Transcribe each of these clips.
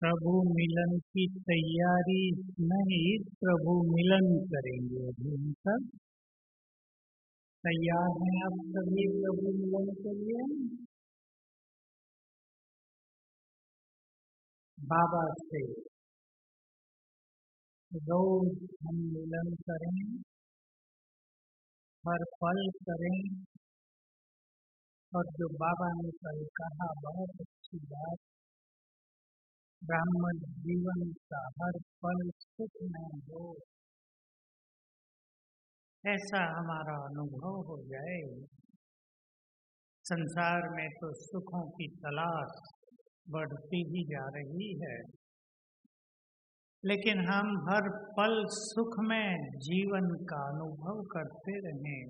प्रभु मिलन की तैयारी नहीं, प्रभु मिलन करेंगे। अभी हम सब तैयार हैं। आप सभी प्रभु मिलन के लिए बाबा से रोज हम मिलन करें, हर पल करें। और जो बाबा ने कल कहा, बहुत अच्छी बात, ब्राह्मण जीवन का हर पल सुखमय हो, ऐसा हमारा अनुभव हो जाए। संसार में तो सुखों की तलाश बढ़ती ही जा रही है, लेकिन हम हर पल सुख में जीवन का अनुभव करते रहें,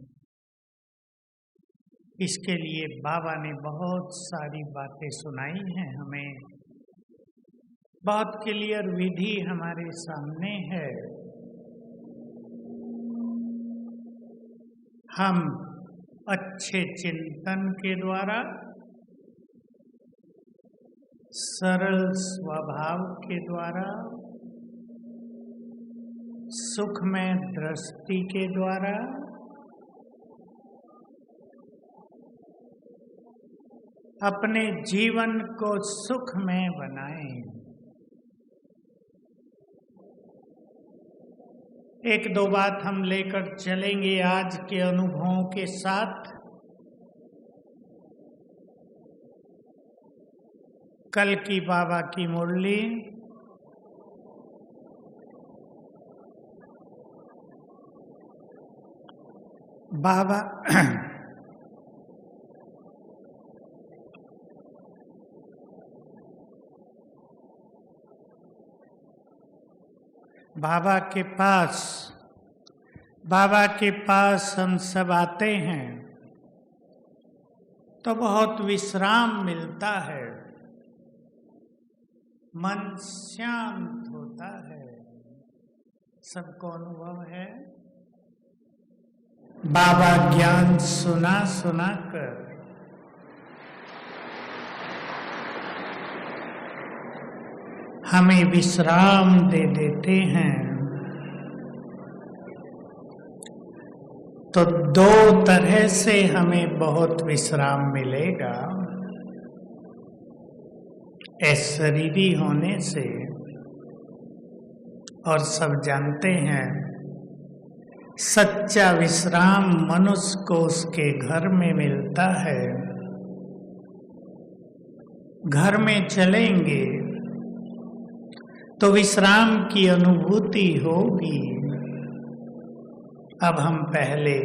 इसके लिए बाबा ने बहुत सारी बातें सुनाई हैं। हमें बहुत क्लियर विधि हमारे सामने है। हम अच्छे चिंतन के द्वारा, सरल स्वभाव के द्वारा, सुखमय दृष्टि के द्वारा, अपने जीवन को सुखमय बनाएं। एक दो बात हम लेकर चलेंगे आज के अनुभवों के साथ। कल की बाबा की मुरली बाबा बाबा के पास हम सब आते हैं तो बहुत विश्राम मिलता है, मन शांत होता है। सबको अनुभव है। बाबा ज्ञान सुना सुना कर हमें विश्राम दे देते हैं। तो दो तरह से हमें बहुत विश्राम मिलेगा। शरीरी होने से, और सब जानते हैं सच्चा विश्राम मनुष्य को उसके घर में मिलता है। घर में चलेंगे तो विश्राम की अनुभूति होगी। अब हम पहले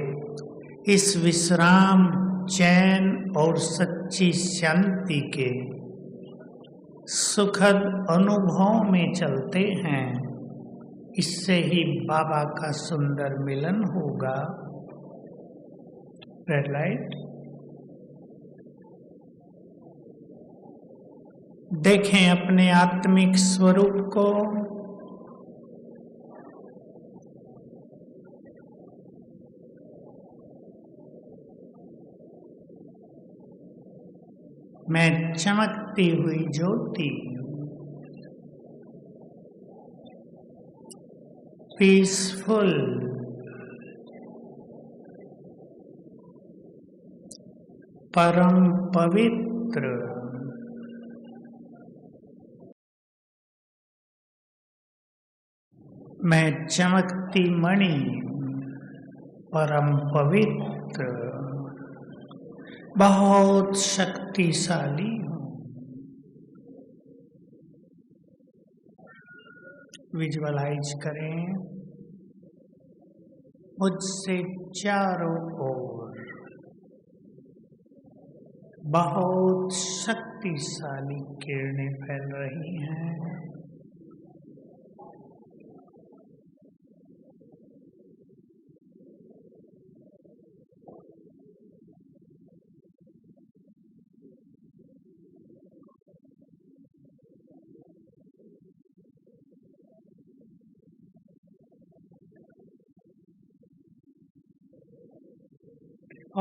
इस विश्राम, चैन और सच्ची शांति के सुखद अनुभव में चलते हैं। इससे ही बाबा का सुंदर मिलन होगा। रेड लाइट देखें अपने आत्मिक स्वरूप को। मैं चमकती हुई ज्योति, पीसफुल, परम पवित्र, मैं चमकती मणि, परम पवित्र, बहुत शक्तिशाली हूँ। विजुअलाइज करें मुझसे चारों ओर बहुत शक्तिशाली किरणें फैल रही हैं।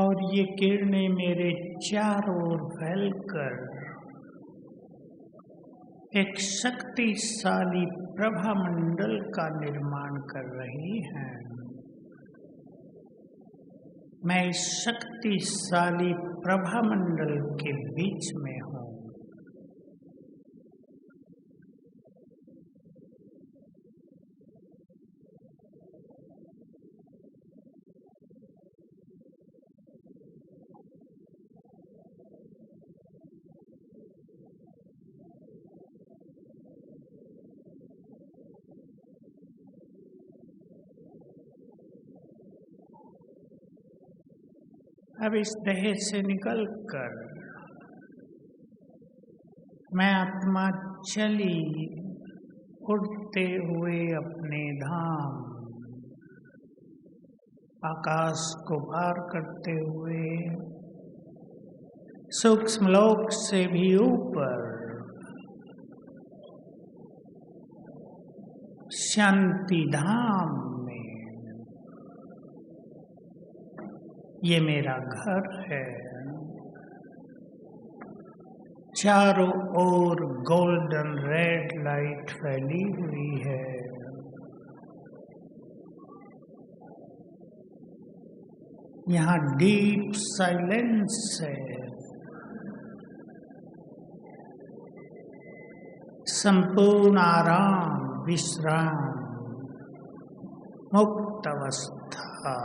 और ये किरणें मेरे चारों ओर फैलकर एक शक्तिशाली प्रभा मंडल का निर्माण कर रही हैं। मैं इस शक्तिशाली प्रभा मंडल के बीच में हूँ। अब इस देह से निकलकर मैं आत्मा चली उड़ते हुए अपने धाम आकाश को पार करते हुए सूक्ष्म लोक से भी ऊपर शांति धाम में, ये मेरा घर है। चारों ओर गोल्डन रेड लाइट फैली हुई है। यहाँ डीप साइलेंस है। संपूर्ण आराम, विश्राम, मुक्त अवस्था।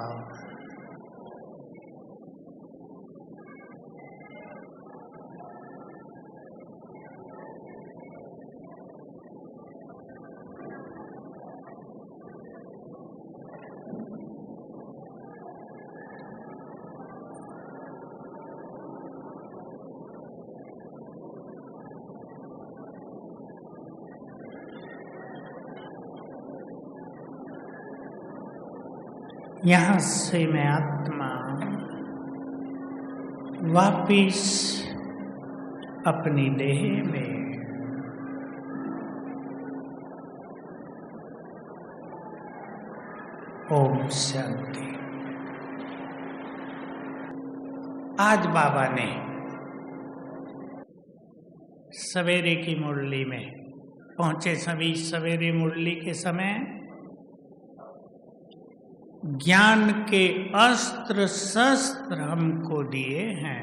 यहाँ से मैं आत्मा वापिस अपनी देह में ओम शांति। आज बाबा ने सवेरे की मुरली में पहुंचे सभी सवेरे मुरली के समय ज्ञान के अस्त्र शस्त्र हमको दिए हैं।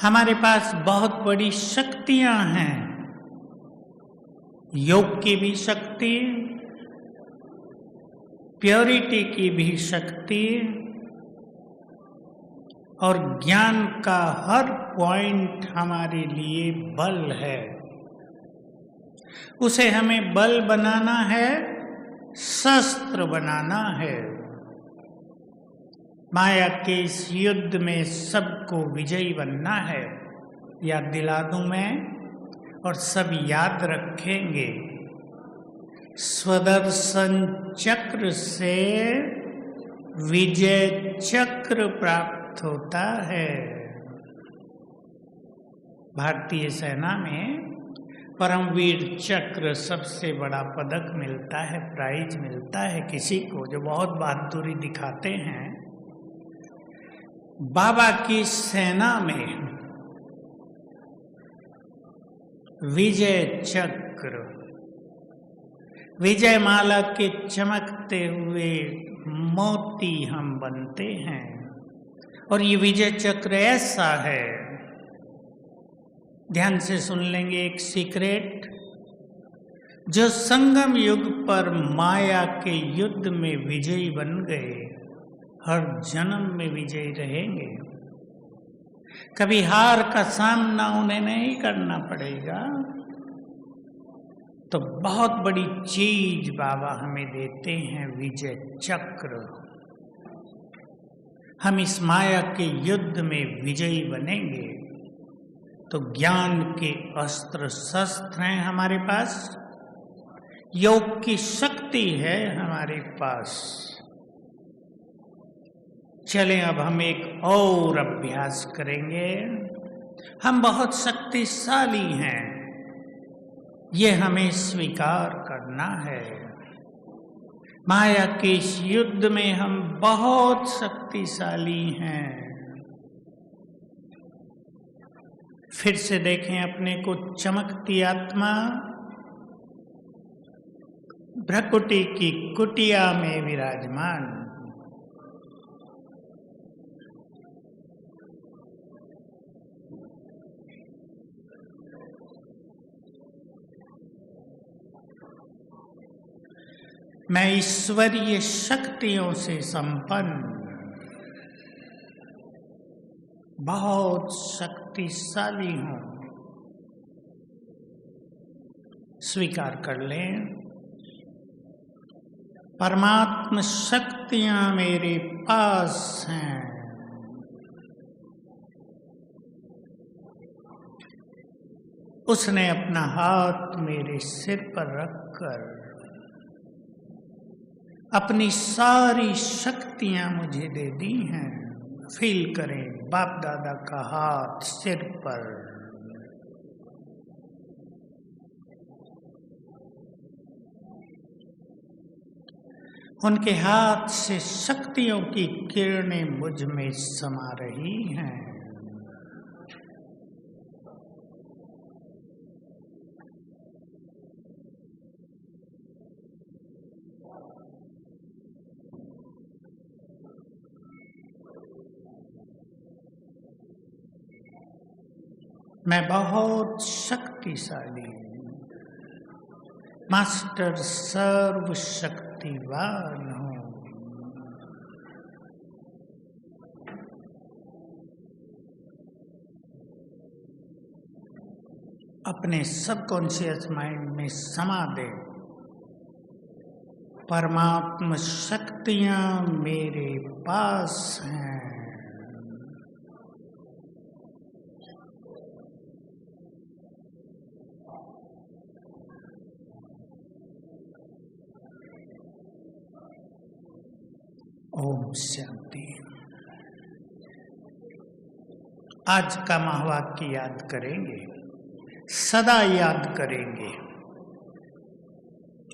हमारे पास बहुत बड़ी शक्तियां हैं। योग की भी शक्ति, प्योरिटी की भी शक्ति और ज्ञान का हर पॉइंट हमारे लिए बल है। उसे हमें बल बनाना है, शस्त्र बनाना है। माया के इस युद्ध में सबको विजयी बनना है। याद दिला दूं मैं, और सब याद रखेंगे। स्वदर्शन चक्र से विजय चक्र प्राप्त होता है। भारतीय सेना में परमवीर चक्र सबसे बड़ा पदक मिलता है, प्राइज मिलता है किसी को जो बहुत बहादुरी दिखाते हैं। बाबा की सेना में विजय चक्र, विजय माला के चमकते हुए मोती हम बनते हैं। और ये विजय चक्र ऐसा है, ध्यान से सुन लेंगे एक सीक्रेट, जो संगम युग पर माया के युद्ध में विजयी बन गए, हर जन्म में विजयी रहेंगे। कभी हार का सामना उन्हें नहीं करना पड़ेगा। तो बहुत बड़ी चीज बाबा हमें देते हैं, विजय चक्र। हम इस माया के युद्ध में विजयी बनेंगे। तो ज्ञान के अस्त्र शस्त्र हैं हमारे पास, योग की शक्ति है हमारे पास। चलें अब हम एक और अभ्यास करेंगे। हम बहुत शक्तिशाली हैं, ये हमें स्वीकार करना है। माया के इस युद्ध में हम बहुत शक्तिशाली हैं। फिर से देखें अपने को चमकती आत्मा भ्रकुटी की कुटिया में विराजमान। मैं ईश्वरीय शक्तियों से संपन्न बहुत शक्तिशाली हूं। स्वीकार कर लें, परमात्म शक्तियां मेरे पास हैं। उसने अपना हाथ मेरे सिर पर रखकर अपनी सारी शक्तियां मुझे दे दी हैं। फील करें बाप दादा का हाथ सिर पर। उनके हाथ से शक्तियों की किरणें मुझ में समा रही हैं। मैं बहुत शक्तिशाली हूँ। मास्टर सर्वशक्तिवान हूँ। अपने सबकॉन्शियस माइंड में समा दे, परमात्म शक्तियां मेरे पास हैं। ओम शांति। आज का महावाक्य याद करेंगे, सदा याद करेंगे।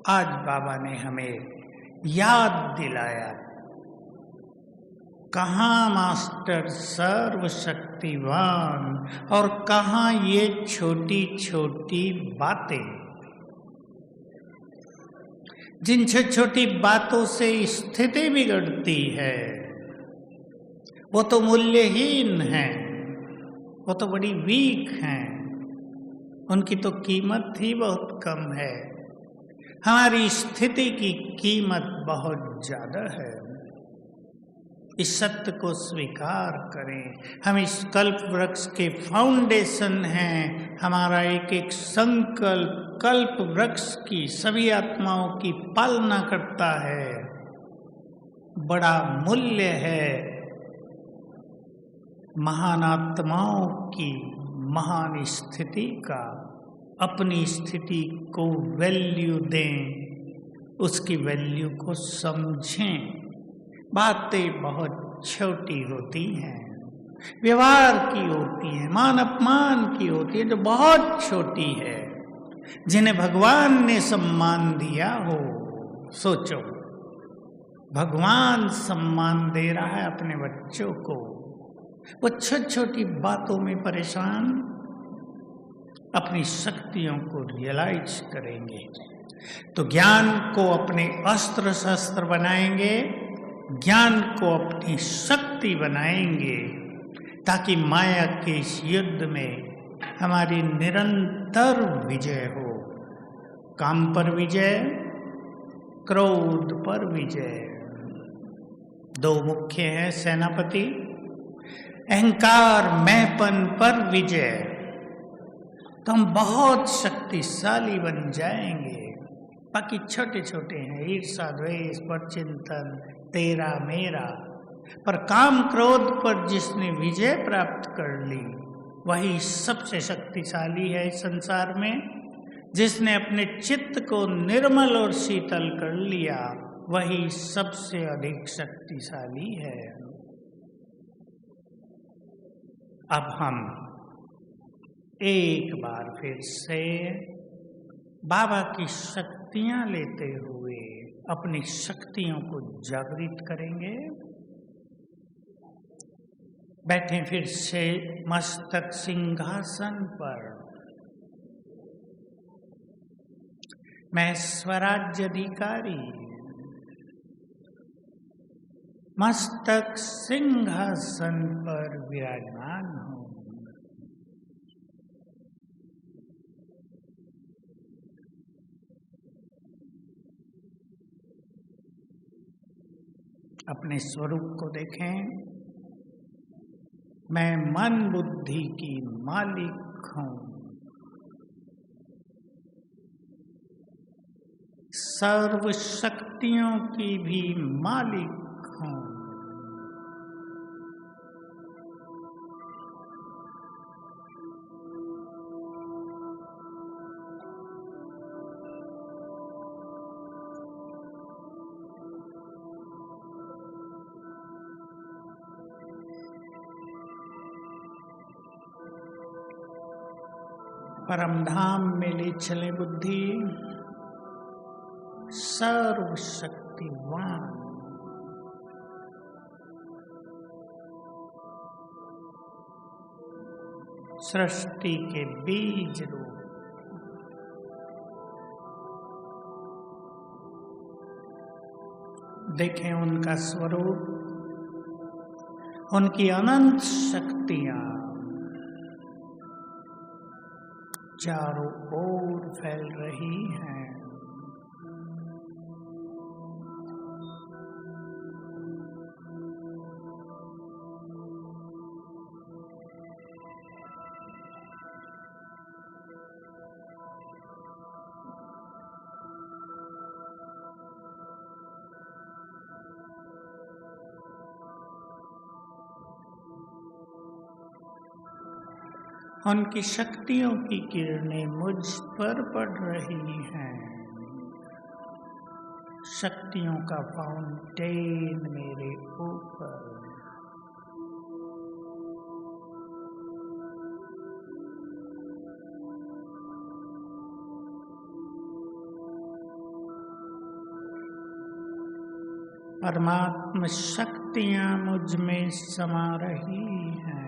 आज बाबा ने हमें याद दिलाया, कहाँ मास्टर सर्वशक्तिवान और कहाँ ये छोटी छोटी बातें। जिन छोटी बातों से स्थिति बिगड़ती है वो तो मूल्यहीन है, वो तो बड़ी वीक हैं, उनकी तो कीमत ही बहुत कम है। हमारी स्थिति की कीमत बहुत ज्यादा है। इस सत्य को स्वीकार करें। हम इस कल्प वृक्ष के फाउंडेशन हैं। हमारा एक एक संकल्प कल्प वृक्ष की सभी आत्माओं की पालना करता है। बड़ा मूल्य है महान आत्माओं की महान स्थिति का। अपनी स्थिति को वैल्यू दें, उसकी वैल्यू को समझें। बातें बहुत छोटी होती हैं, व्यवहार की होती है, मान अपमान की होती है, जो बहुत छोटी है, जिन्हें भगवान ने सम्मान दिया हो। सोचो, भगवान सम्मान दे रहा है अपने बच्चों को, वो छोटी छोटी बातों में परेशान। अपनी शक्तियों को रियलाइज करेंगे तो ज्ञान को अपने अस्त्र शस्त्र बनाएंगे, ज्ञान को अपनी शक्ति बनाएंगे, ताकि माया के इस युद्ध में हमारी निरंतर विजय हो। काम पर विजय, क्रोध पर विजय। दो मुख्य हैं सेनापति। अहंकार मैंपन पर विजय, तो हम बहुत शक्तिशाली बन जाएंगे। बाकी छोटे छोटे हैं, ईर्षा द्वेष पर चिंतन, तेरा मेरा। पर काम क्रोध पर जिसने विजय प्राप्त कर ली वही सबसे शक्तिशाली है इस संसार में। जिसने अपने चित्त को निर्मल और शीतल कर लिया वही सबसे अधिक शक्तिशाली है। अब हम एक बार फिर से बाबा की शक्तियां लेते हुए अपनी शक्तियों को जागृत करेंगे। बैठे फिर से मस्तक सिंहासन पर। मैं स्वराज्य अधिकारी मस्तक सिंहासन पर विराजमान हूं। अपने स्वरूप को देखें। मैं मन बुद्धि की मालिक हूं। सर्व शक्तियों की भी मालिक हूं। परमधाम में ले चले बुद्धि, सर्वशक्तिवान। सृष्टि के बीज रूप। देखें उनका स्वरूप, उनकी अनंत शक्तियां चारों ओर फैल रही हैं। उनकी शक्तियों की किरणें मुझ पर पड़ रही हैं। शक्तियों का फाउंटेन मेरे ऊपर। परमात्म शक्तियां मुझ में समा रही हैं।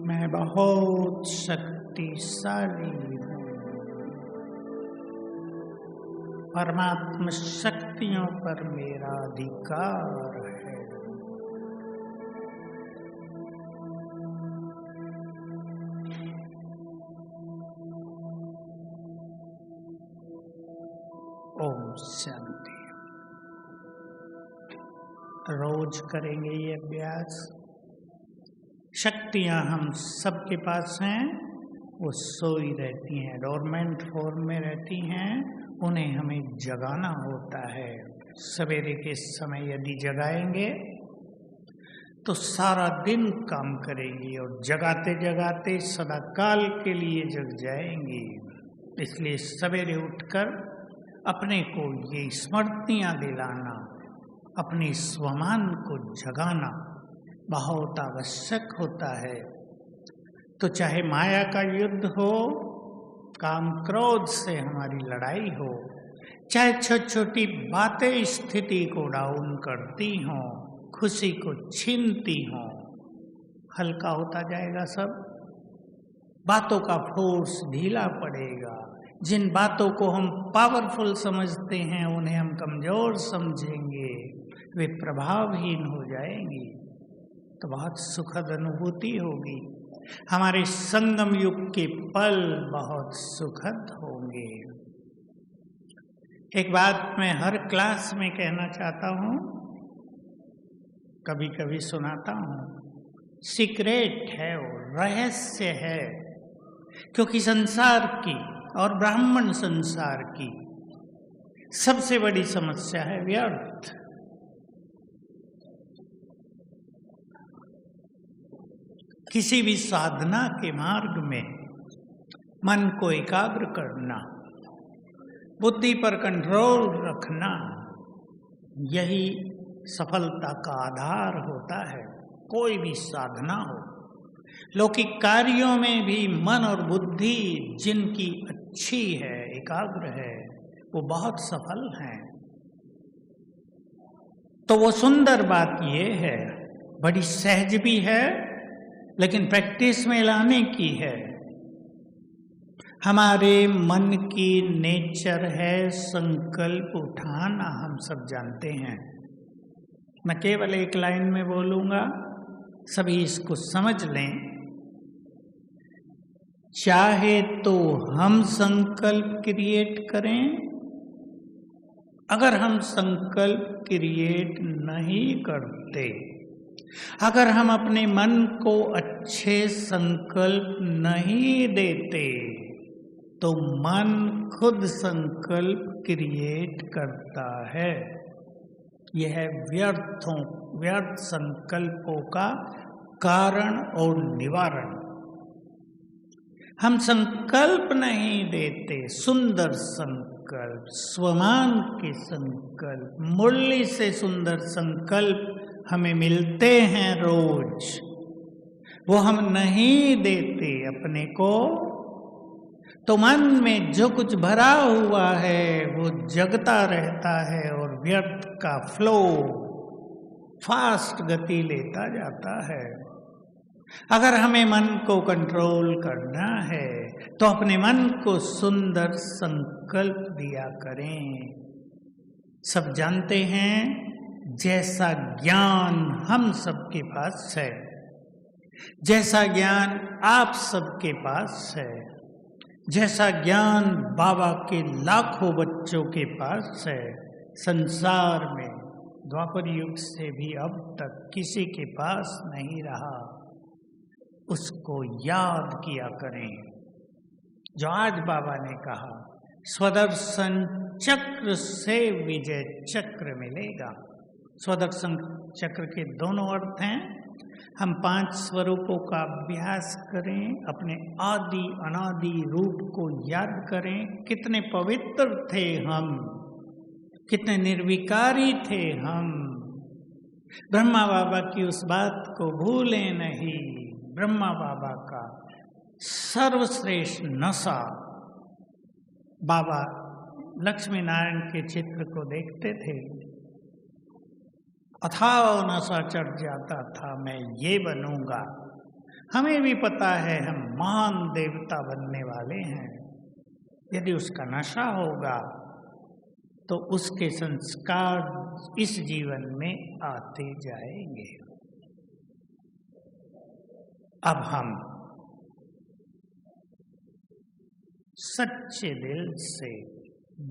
मैं बहुत शक्तिशाली हूँ। परमात्म शक्तियों पर मेरा अधिकार है। ओम शांति। रोज करेंगे ये अभ्यास। शक्तियां हम सबके पास हैं, वो सोई रहती हैं, डोरमेंट फॉर्म में रहती हैं। उन्हें हमें जगाना होता है। सवेरे के समय यदि जगाएंगे तो सारा दिन काम करेंगी और जगाते जगाते सदाकाल के लिए जग जाएंगी। इसलिए सवेरे उठकर अपने को ये स्मृतियां दिलाना, अपने स्वमान को जगाना बहुत आवश्यक होता है। तो चाहे माया का युद्ध हो, काम क्रोध से हमारी लड़ाई हो, चाहे छोटी छोटी बातें स्थिति को डाउन करती हों, खुशी को छीनती हों, हल्का होता जाएगा सब। बातों का फोर्स ढीला पड़ेगा। जिन बातों को हम पावरफुल समझते हैं उन्हें हम कमजोर समझेंगे, वे प्रभावहीन हो जाएंगी। तो बहुत सुखद अनुभूति होगी। हमारे संगम युग के पल बहुत सुखद होंगे। एक बात मैं हर क्लास में कहना चाहता हूँ, कभी कभी सुनाता हूँ। सीक्रेट है, वो रहस्य है क्योंकि संसार की और ब्राह्मण संसार की सबसे बड़ी समस्या है व्यर्थ। किसी भी साधना के मार्ग में मन को एकाग्र करना, बुद्धि पर कंट्रोल रखना, यही सफलता का आधार होता है। कोई भी साधना हो, लौकिक कार्यों में भी मन और बुद्धि जिनकी अच्छी है, एकाग्र है, वो बहुत सफल हैं। तो वो सुंदर बात ये है, बड़ी सहज भी है, लेकिन प्रैक्टिस में लाने की है। हमारे मन की नेचर है संकल्प उठाना, हम सब जानते हैं। मैं केवल एक लाइन में बोलूंगा, सभी इसको समझ लें। चाहे तो हम संकल्प क्रिएट करें, अगर हम संकल्प क्रिएट नहीं करते, अगर हम अपने मन को अच्छे संकल्प नहीं देते, तो मन खुद संकल्प क्रिएट करता है। यह है व्यर्थ संकल्पों का कारण और निवारण। हम संकल्प नहीं देते, सुंदर संकल्प, स्वमान के संकल्प, मुरली से सुंदर संकल्प हमें मिलते हैं रोज, वो हम नहीं देते अपने को, तो मन में जो कुछ भरा हुआ है वो जगता रहता है और व्यर्थ का फ्लो फास्ट गति लेता जाता है। अगर हमें मन को कंट्रोल करना है तो अपने मन को सुंदर संकल्प दिया करें। सब जानते हैं, जैसा ज्ञान हम सबके पास है, जैसा ज्ञान आप सबके पास है, जैसा ज्ञान बाबा के लाखों बच्चों के पास है, संसार में द्वापर युग से भी अब तक किसी के पास नहीं रहा, उसको याद किया करें। जो आज बाबा ने कहा, स्वदर्शन चक्र से विजय चक्र मिलेगा। स्वदर्शन चक्र के दोनों अर्थ हैं। हम 5 स्वरूपों का अभ्यास करें, अपने आदि अनादि रूप को याद करें। कितने पवित्र थे हम, कितने निर्विकारी थे हम। ब्रह्मा बाबा की उस बात को भूलें नहीं। ब्रह्मा बाबा का सर्वश्रेष्ठ नशा, बाबा लक्ष्मी नारायण के चित्र को देखते थे, अथाह नशा चढ़ जाता था, मैं ये बनूंगा। हमें भी पता है हम महान देवता बनने वाले हैं। यदि उसका नशा होगा तो उसके संस्कार इस जीवन में आते जाएंगे। अब हम सच्चे दिल से,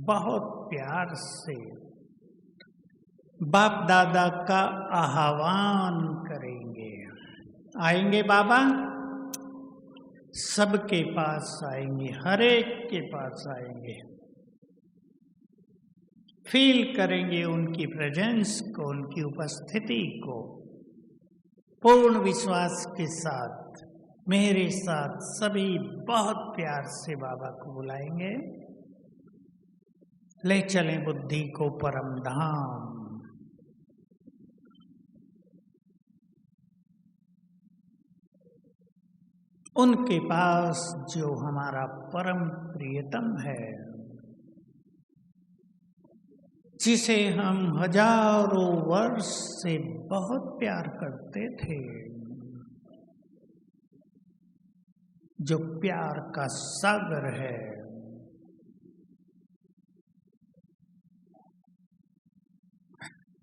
बहुत प्यार से बाप दादा का आह्वान करेंगे। आएंगे बाबा, सबके पास आएंगे, हर एक के पास आएंगे। फील करेंगे उनकी प्रेजेंस को, उनकी उपस्थिति को। पूर्ण विश्वास के साथ, मेरे साथ सभी बहुत प्यार से बाबा को बुलाएंगे। ले चलें बुद्धि को परम धाम। उनके पास जो हमारा परम प्रियतम है, जिसे हम हजारों वर्ष से बहुत प्यार करते थे, जो प्यार का सागर है,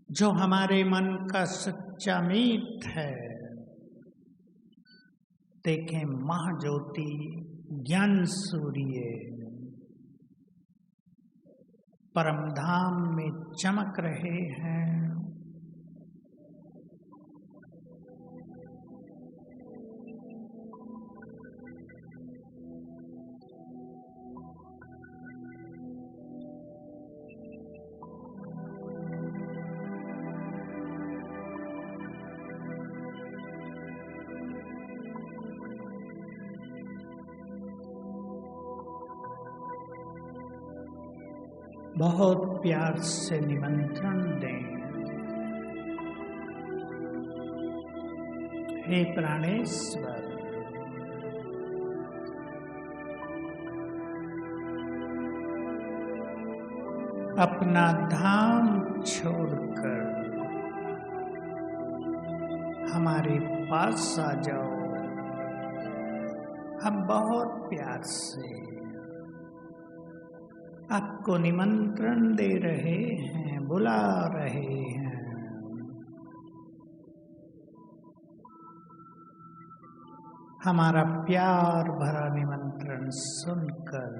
जो हमारे मन का सच्चा मीत है। देखें, महाज्योति ज्ञान सूर्य परम धाम में चमक रहे हैं। बहुत प्यार से निमंत्रण दें। हे प्राणेश्वर, अपना धाम छोड़कर हमारे पास आ जाओ। हम बहुत प्यार से आपको निमंत्रण दे रहे हैं, बुला रहे हैं। हमारा प्यार भरा निमंत्रण सुनकर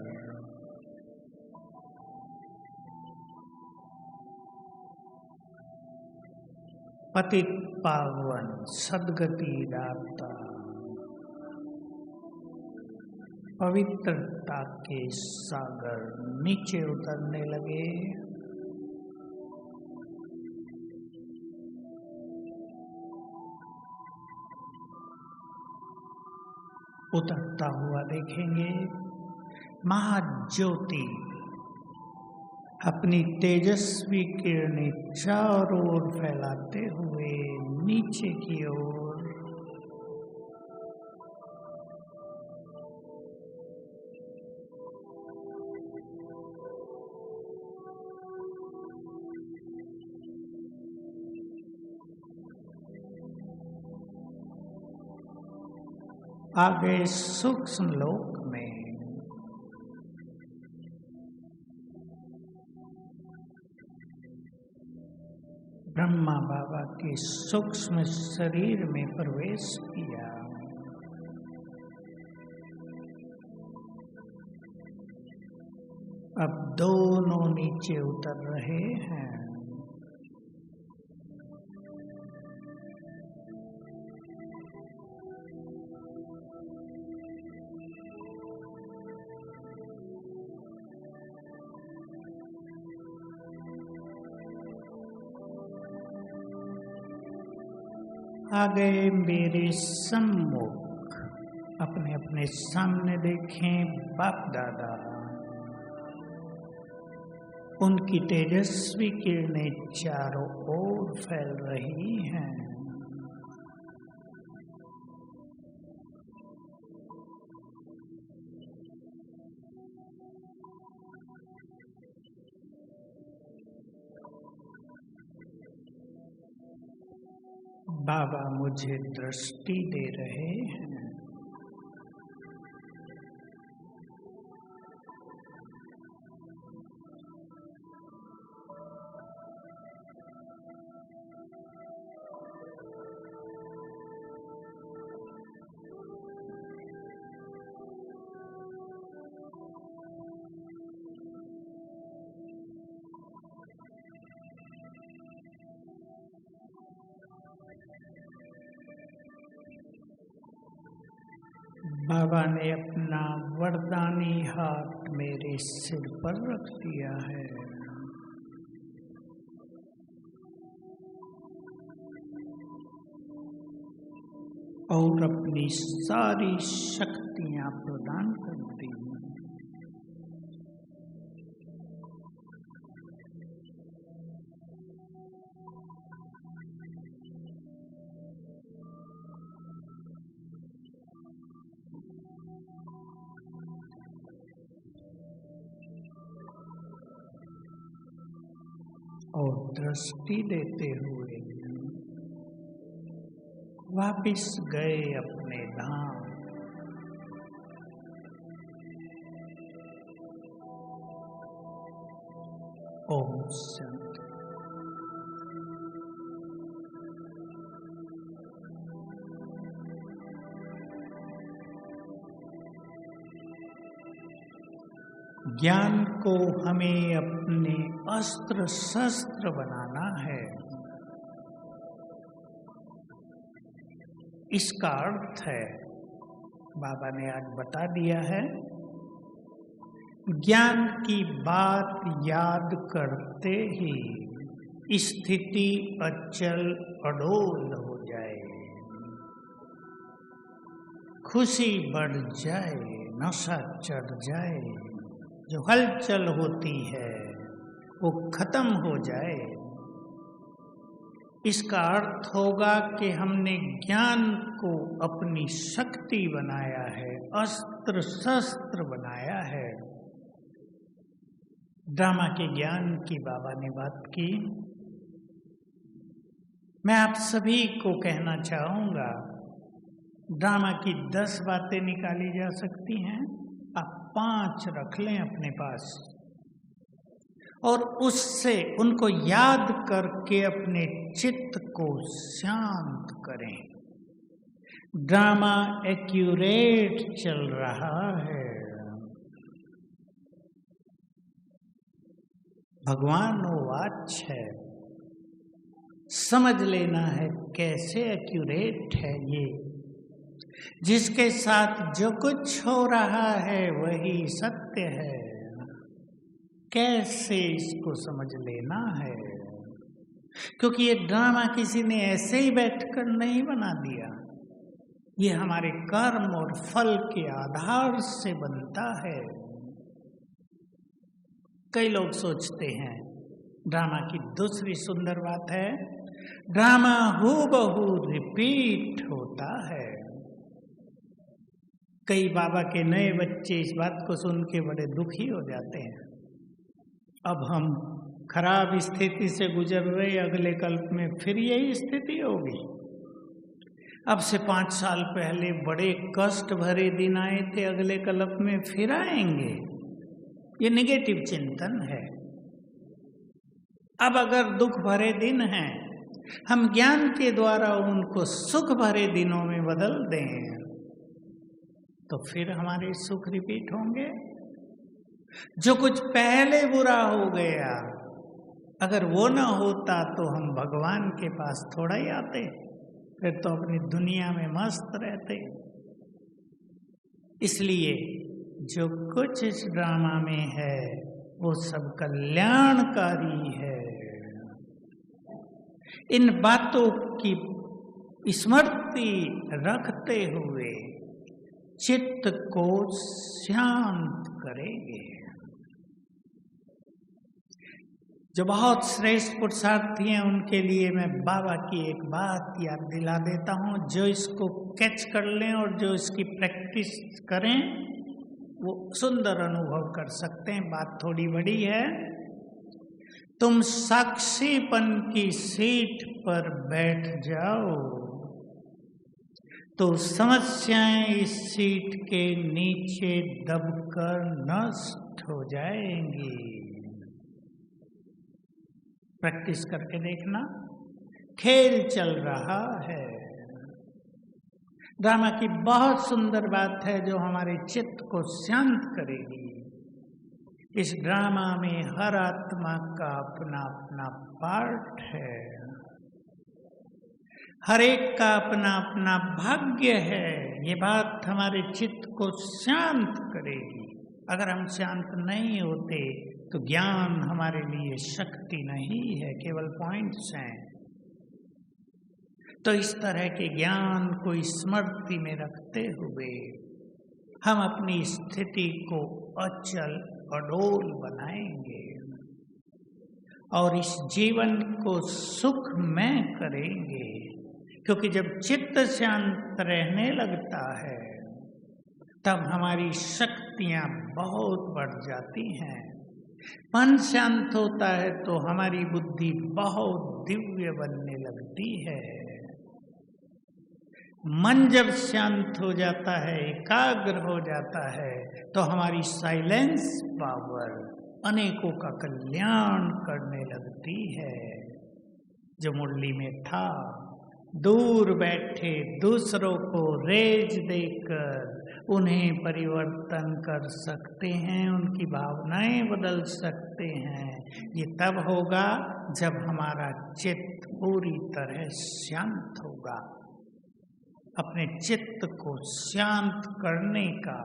पतित पावन सद्गति दाता पवित्रता के सागर नीचे उतरने लगे। उतरता हुआ देखेंगे महाज्योति अपनी तेजस्वी किरणें चारों ओर फैलाते हुए नीचे की ओर आगे सूक्ष्म लोक में ब्रह्मा बाबा के सूक्ष्म शरीर में प्रवेश किया। अब दोनों नीचे उतर रहे हैं। आ गए मेरे सम्मुख। अपने अपने सामने देखें बाप दादा, उनकी तेजस्वी किरणें चारों ओर फैल रही हैं। बाबा मुझे दृष्टि दे रहे हैं। बाबा ने अपना वरदानी हाथ मेरे सिर पर रख दिया है और अपनी सारी शक्तियां प्रदान कर दी। और दृष्टि देते हुए वापिस गए अपने धाम। ओम शांति। ज्ञान को हमें अपने अस्त्र शस्त्र बनाना है। इसका अर्थ है, बाबा ने आज बता दिया है, ज्ञान की बात याद करते ही स्थिति अचल अडोल हो जाए, खुशी बढ़ जाए, नशा चढ़ जाए। जो हलचल होती है वो खत्म हो जाए। इसका अर्थ होगा कि हमने ज्ञान को अपनी शक्ति बनाया है, अस्त्र शस्त्र बनाया है। ड्रामा के ज्ञान की बाबा ने बात की। मैं आप सभी को कहना चाहूंगा, ड्रामा की 10 बातें निकाली जा सकती हैं, आप 5 रख लें अपने पास और उससे उनको याद करके अपने चित्त को शांत करें। ड्रामा एक्यूरेट चल रहा है। भगवान वाच है, समझ लेना है कैसे एक्यूरेट है ये। जिसके साथ जो कुछ हो रहा है वही सत्य है, कैसे इसको समझ लेना है। क्योंकि ये ड्रामा किसी ने ऐसे ही बैठकर नहीं बना दिया, ये हमारे कर्म और फल के आधार से बनता है। कई लोग सोचते हैं, ड्रामा की दूसरी सुंदर बात है, ड्रामा हूबहू रिपीट होता है। कई बाबा के नए बच्चे इस बात को सुन के बड़े दुखी हो जाते हैं। अब हम खराब स्थिति से गुजर रहे, अगले कल्प में फिर यही स्थिति होगी। अब से 5 साल पहले बड़े कष्ट भरे दिन आए थे, अगले कल्प में फिर आएंगे। ये निगेटिव चिंतन है। अब अगर दुख भरे दिन हैं, हम ज्ञान के द्वारा उनको सुख भरे दिनों में बदल दें तो फिर हमारे सुख रिपीट होंगे। जो कुछ पहले बुरा हो गया, अगर वो ना होता तो हम भगवान के पास थोड़ा ही आते, फिर तो अपनी दुनिया में मस्त रहते। इसलिए जो कुछ इस ड्रामा में है वो सब कल्याणकारी है। इन बातों की स्मृति रखते हुए चित्त को शांत करेंगे। जो बहुत श्रेष्ठ पुरुषार्थी हैं उनके लिए मैं बाबा की एक बात याद दिला देता हूं। जो इसको कैच कर लें और जो इसकी प्रैक्टिस करें वो सुंदर अनुभव कर सकते हैं। बात थोड़ी बड़ी है। तुम साक्षीपन की सीट पर बैठ जाओ तो समस्याएं इस सीट के नीचे दबकर नष्ट हो जाएंगी। प्रैक्टिस करके देखना, खेल चल रहा है। ड्रामा की बहुत सुंदर बात है जो हमारे चित्त को शांत करेगी। इस ड्रामा में हर आत्मा का अपना अपना पार्ट है, हर एक का अपना अपना भाग्य है। ये बात हमारे चित्त को शांत करेगी। अगर हम शांत नहीं होते तो ज्ञान हमारे लिए शक्ति नहीं है, केवल पॉइंट्स हैं। तो इस तरह के ज्ञान को स्मृति में रखते हुए हम अपनी स्थिति को अचल अडोल बनाएंगे और इस जीवन को सुखमय करेंगे। क्योंकि जब चित्त शांत रहने लगता है तब हमारी शक्तियां बहुत बढ़ जाती हैं। मन शांत होता है तो हमारी बुद्धि बहुत दिव्य बनने लगती है। मन जब शांत हो जाता है, एकाग्र हो जाता है, तो हमारी साइलेंस पावर अनेकों का कल्याण करने लगती है। जो मुरली में था, दूर बैठे दूसरों को रेज देकर उन्हें परिवर्तन कर सकते हैं, उनकी भावनाएं बदल सकते हैं। ये तब होगा जब हमारा चित्त पूरी तरह शांत होगा। अपने चित्त को शांत करने का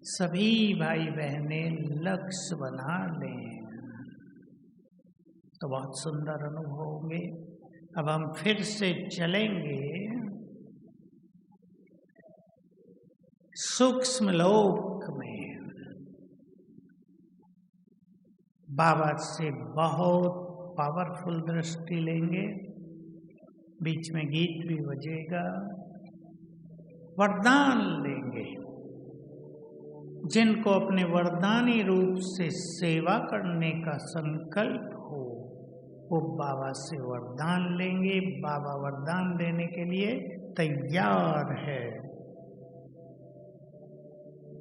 सभी भाई बहनें लक्ष्य बना लें तो बहुत सुंदर अनुभव होंगे। अब हम फिर से चलेंगे सूक्ष्म लोक में। बाबा से बहुत पावरफुल दृष्टि लेंगे, बीच में गीत भी बजेगा, वरदान लेंगे। जिनको अपने वरदानी रूप से सेवा करने का संकल्प हो, वो बाबा से वरदान लेंगे। बाबा वरदान देने के लिए तैयार है।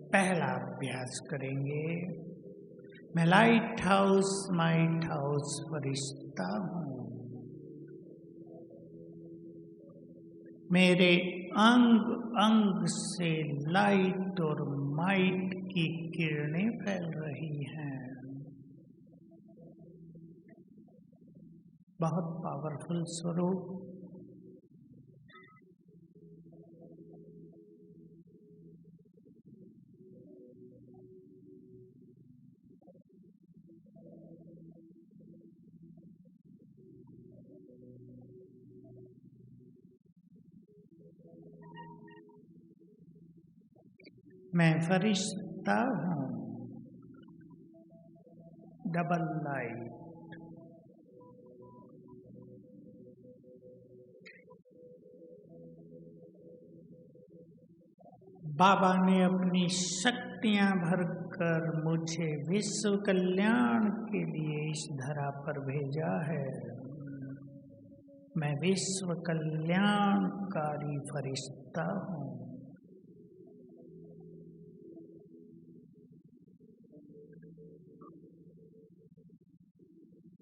पहला अभ्यास करेंगे। मैं लाइट हाउस फरिश्ता हूँ। मेरे अंग अंग से लाइट और माइट की किरणें फैल रही हैं। बहुत पावरफुल स्वरूप। मैं फरिश्ता हूँ, डबल लाइट। बाबा ने अपनी शक्तियां भरकर मुझे विश्व कल्याण के लिए इस धरा पर भेजा है। मैं विश्व कल्याणकारी फरिश्ता हूँ।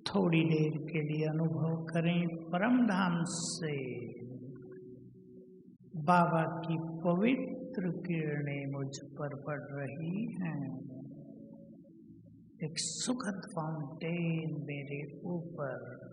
थोड़ी देर के लिए अनुभव करें परम धाम से बाबा की पवित्र किरणें मुझ पर पड़ रही हैं। एक सुखद फाउंटेन मेरे ऊपर।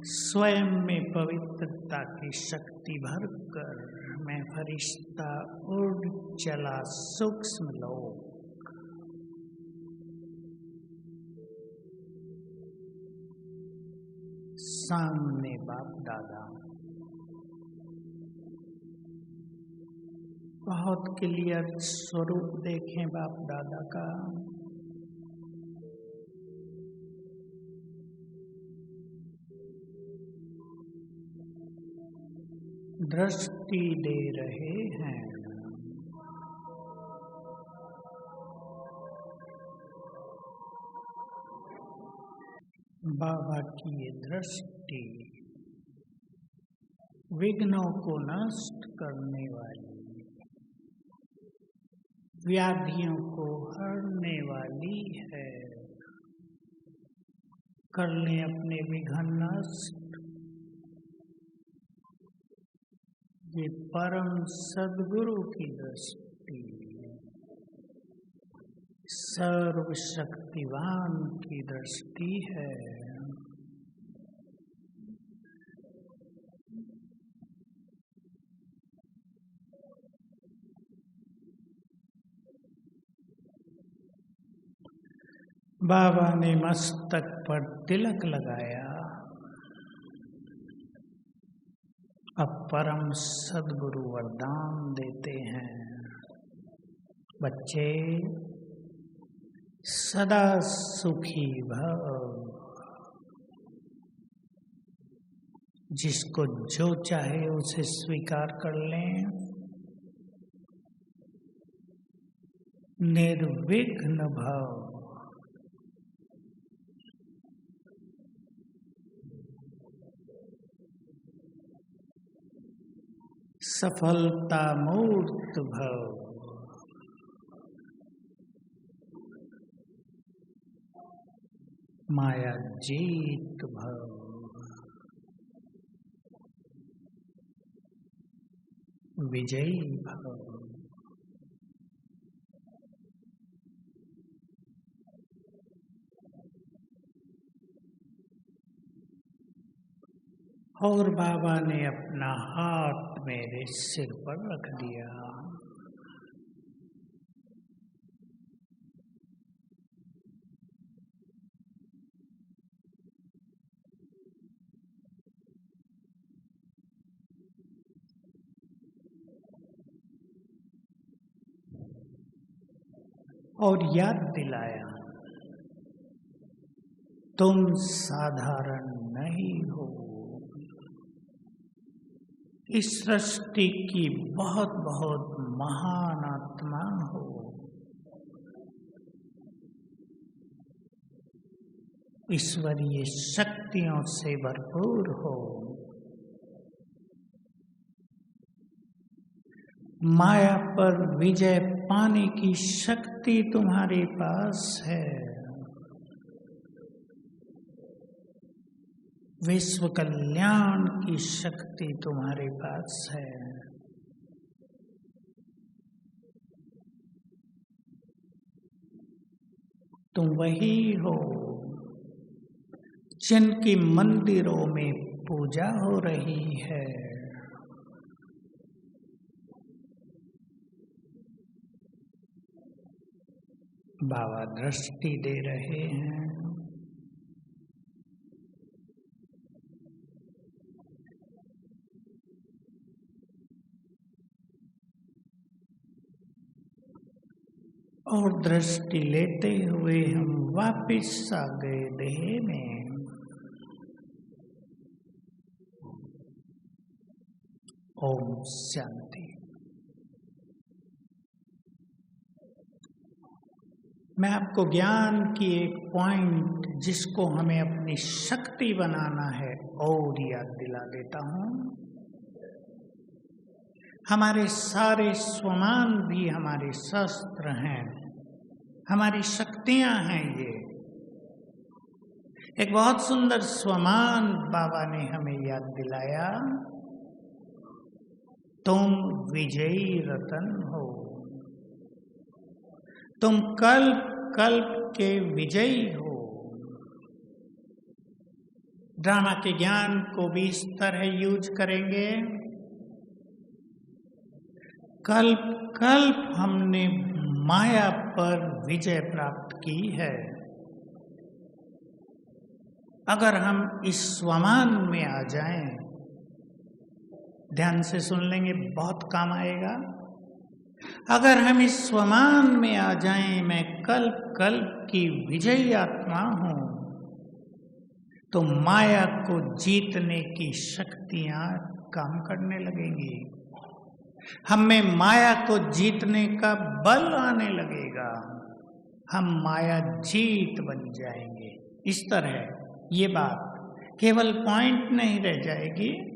स्वयं में पवित्रता की शक्ति भरकर मैं फरिश्ता उड़ चला सूक्ष्म लोक। सामने बाप दादा। बहुत क्लियर स्वरूप देखें बाप दादा का। दृष्टि दे रहे हैं। बाबा की ये दृष्टि विघ्नों को नष्ट करने वाली, व्याधियों को हरने वाली है। कर लें अपने विघ्न नष्ट। ये परम सद्गुरु की दृष्टि, सर्वशक्तिवान की दृष्टि है। बाबा ने मस्तक पर तिलक लगाया। अब परम सद्गुरु वरदान देते हैं। बच्चे सदा सुखी भव। जिसको जो चाहे उसे स्वीकार कर लें। निर्विघ्न भव। सफलता मूर्त भव। माया जीत भव। विजयी भव। और बाबा ने अपना हाथ मेरे सिर पर रख दिया। और याद दिलाया, तुम साधारण नहीं हो, इस सृष्टि की बहुत बहुत महान आत्मा हो। ईश्वरीय शक्तियों से भरपूर हो। माया पर विजय पाने की शक्ति तुम्हारे पास है। विश्व कल्याण की शक्ति तुम्हारे पास है। तुम वही हो जिनकी मंदिरों में पूजा हो रही है। बाबा दृष्टि दे रहे हैं। और दृष्टि लेते हुए हम वापिस आ गए देह में। ओम शांति। मैं आपको ज्ञान की एक पॉइंट जिसको हमें अपनी शक्ति बनाना है और याद दिला देता हूं। हमारे सारे स्वमान भी हमारे शस्त्र हैं, हमारी शक्तियां हैं। ये एक बहुत सुंदर स्वमान बाबा ने हमें याद दिलाया, तुम विजयी रतन हो। तुम कल्प कल्प के विजयी हो। ड्रामा के ज्ञान को भी इस तरह यूज करेंगे। कल्प कल्प हमने माया पर विजय प्राप्त की है। अगर हम इस स्वमान में आ जाएं, ध्यान से सुन लेंगे, बहुत काम आएगा। अगर हम इस स्वमान में आ जाएं, मैं कल्प कल्प की विजयी आत्मा हूं, तो माया को जीतने की शक्तियां काम करने लगेंगी। हम में माया को जीतने का बल आने लगेगा। हम माया जीत बन जाएंगे। इस तरह ये बात केवल पॉइंट नहीं रह जाएगी,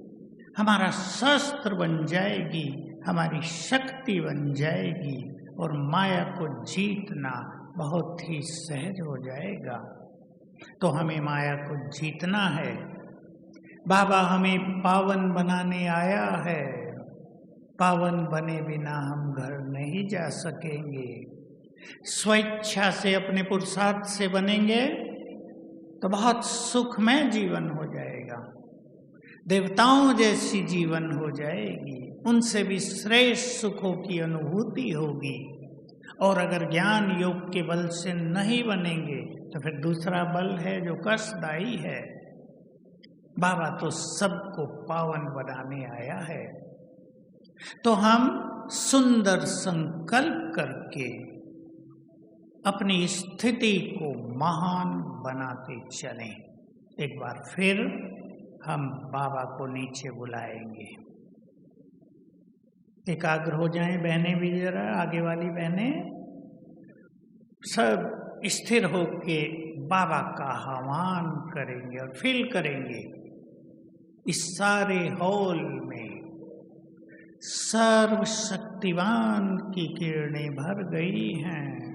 हमारा शस्त्र बन जाएगी, हमारी शक्ति बन जाएगी और माया को जीतना बहुत ही सहज हो जाएगा। तो हमें माया को जीतना है। बाबा हमें पावन बनाने आया है। पावन बने बिना हम घर नहीं जा सकेंगे। स्वेच्छा से, अपने पुरुषार्थ से बनेंगे तो बहुत सुखमय जीवन हो जाएगा, देवताओं जैसी जीवन हो जाएगी, उनसे भी श्रेष्ठ सुखों की अनुभूति होगी। और अगर ज्ञान योग के बल से नहीं बनेंगे तो फिर दूसरा बल है जो कष्टदायी है। बाबा तो सबको पावन बनाने आया है। तो हम सुंदर संकल्प करके अपनी स्थिति को महान बनाते चलें। एक बार फिर हम बाबा को नीचे बुलाएंगे। एकाग्र हो जाएं बहनें भी, जरा आगे वाली बहनें सब स्थिर होके बाबा का आह्वान करेंगे और फील करेंगे इस सारे हॉल में सर्वशक्तिवान की किरणें भर गई हैं।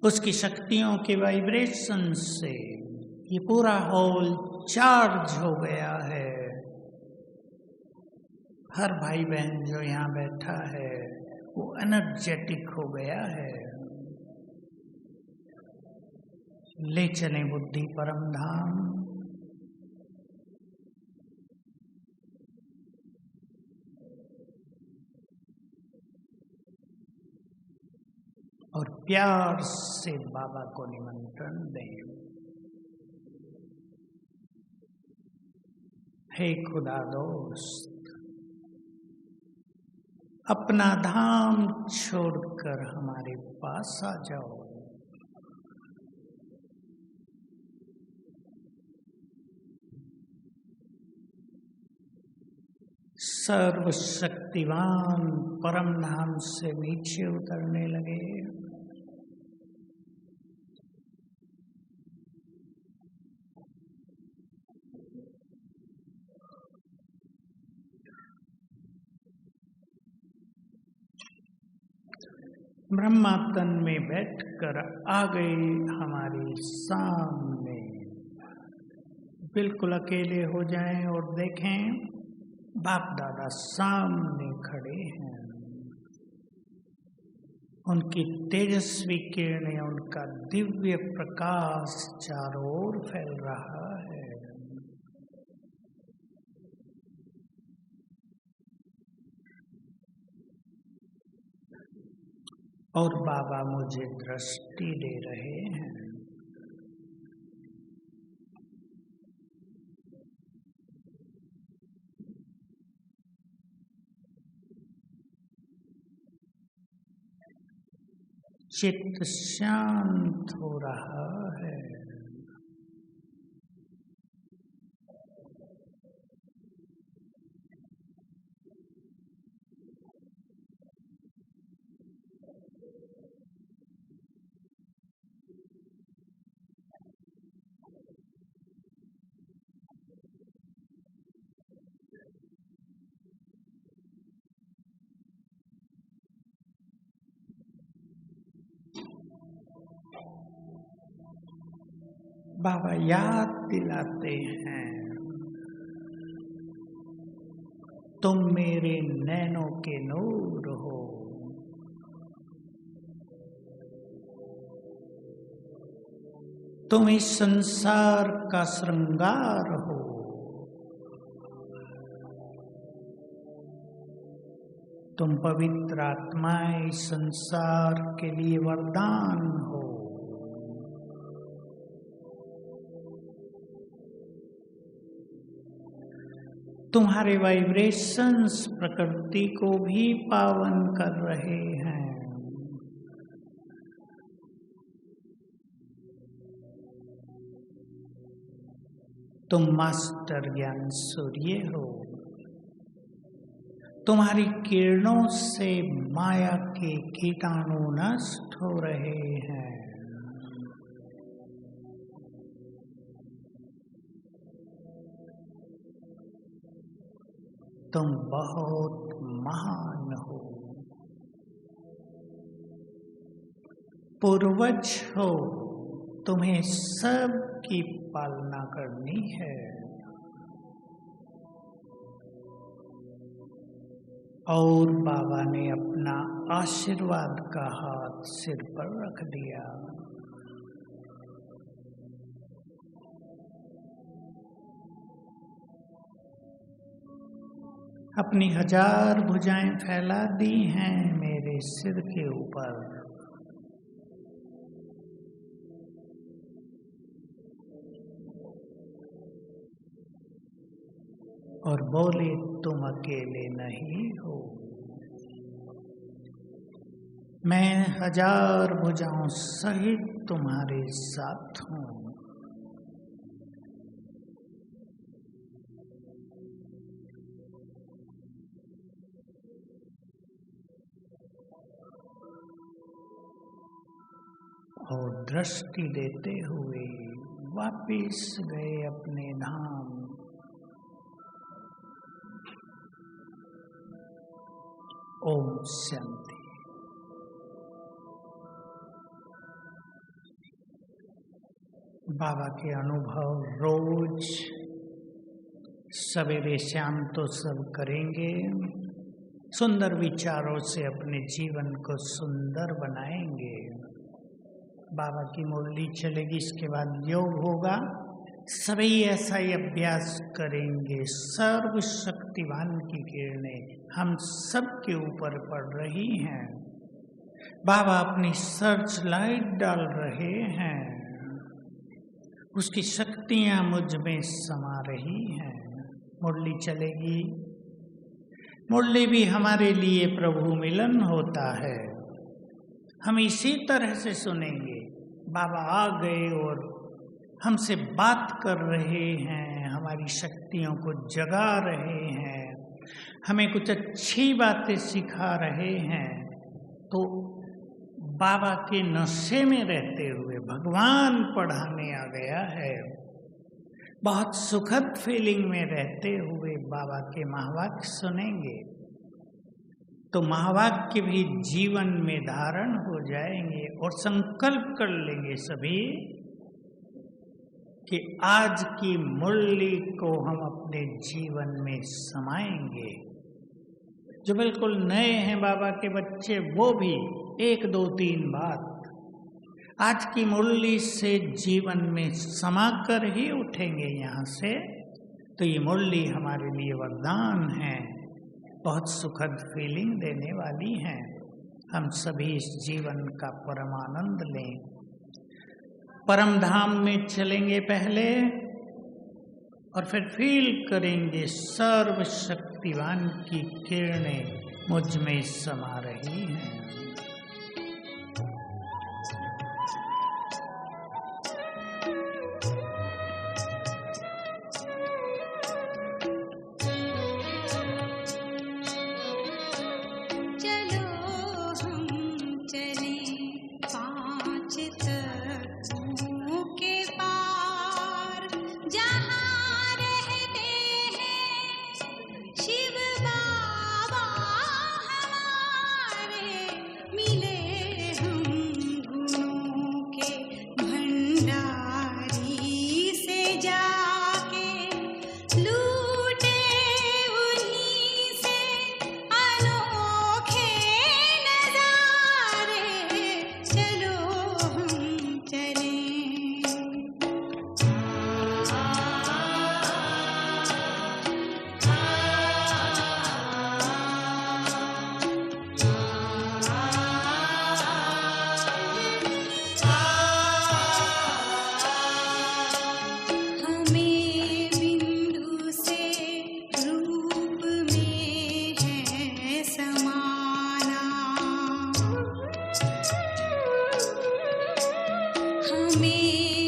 उसकी शक्तियों के वाइब्रेशन से ये पूरा हॉल चार्ज हो गया है। हर भाई बहन जो यहाँ बैठा है वो एनर्जेटिक हो गया है। ले चलें बुद्धि परम धाम। और प्यार से बाबा को निमंत्रण दें। हे खुदा दोस्त, अपना धाम छोड़कर हमारे पास आ जाओ। सर्वशक्तिवान परम धाम से नीचे उतरने लगे। ब्रह्मा तन में बैठकर आ गए हमारे सामने। बिल्कुल अकेले हो जाएं और देखें बाप दादा सामने खड़े हैं। उनकी तेजस्वी किरणें, उनका दिव्य प्रकाश चारों ओर फैल रहा है। और बाबा मुझे दृष्टि दे रहे हैं। चित्त शांत हो रहा है। बाबा याद दिलाते हैं, तुम मेरे नैनों के नूर हो। तुम इस संसार का श्रृंगार हो। तुम पवित्र आत्माएं इस संसार के लिए वरदान हो। तुम्हारे वाइब्रेशंस प्रकृति को भी पावन कर रहे हैं। तुम मास्टर ज्ञान सूर्य हो। तुम्हारी किरणों से माया के कीटाणु नष्ट हो रहे हैं। तुम बहुत महान हो, पूर्वज हो। तुम्हें सब की पालना करनी है। और बाबा ने अपना आशीर्वाद का हाथ सिर पर रख दिया। अपनी 1000 भुजाएं फैला दी हैं मेरे सिर के ऊपर। और बोले, तुम अकेले नहीं हो। मैं 1000 भुजाओं सहित तुम्हारे साथ हूँ। और दृष्टि देते हुए वापिस गए अपने धाम। ओम शांति। बाबा के अनुभव रोज सवेरे शाम तो सब करेंगे, सुंदर विचारों से अपने जीवन को सुंदर बनाएंगे। बाबा की मुरली चलेगी, इसके बाद योग होगा। सभी ऐसा ही अभ्यास करेंगे। सर्वशक्तिवान की किरणें हम सब के ऊपर पड़ रही हैं। बाबा अपनी सर्च लाइट डाल रहे हैं, उसकी शक्तियां मुझ में समा रही हैं। मुरली चलेगी। मुरली भी हमारे लिए प्रभु मिलन होता है। हम इसी तरह से सुनेंगे। बाबा आ गए और हमसे बात कर रहे हैं, हमारी शक्तियों को जगा रहे हैं, हमें कुछ अच्छी बातें सिखा रहे हैं। तो बाबा के नशे में रहते हुए भगवान पढ़ाने आ गया है। बहुत सुखद फीलिंग में रहते हुए बाबा के महावाक्य सुनेंगे तो महावाक्य भी जीवन में धारण हो जाएंगे। और संकल्प कर लेंगे सभी कि आज की मुरली को हम अपने जीवन में समाएंगे। जो बिल्कुल नए हैं बाबा के बच्चे, वो भी 1 2 3 बात आज की मुरली से जीवन में समा कर ही उठेंगे यहाँ से। तो ये मुरली हमारे लिए वरदान है, बहुत सुखद फीलिंग देने वाली है। हम सभी इस जीवन का परमानंद लें। परम धाम में चलेंगे पहले और फिर फील करेंगे सर्वशक्तिवान की किरणें मुझ में समा रही हैं। में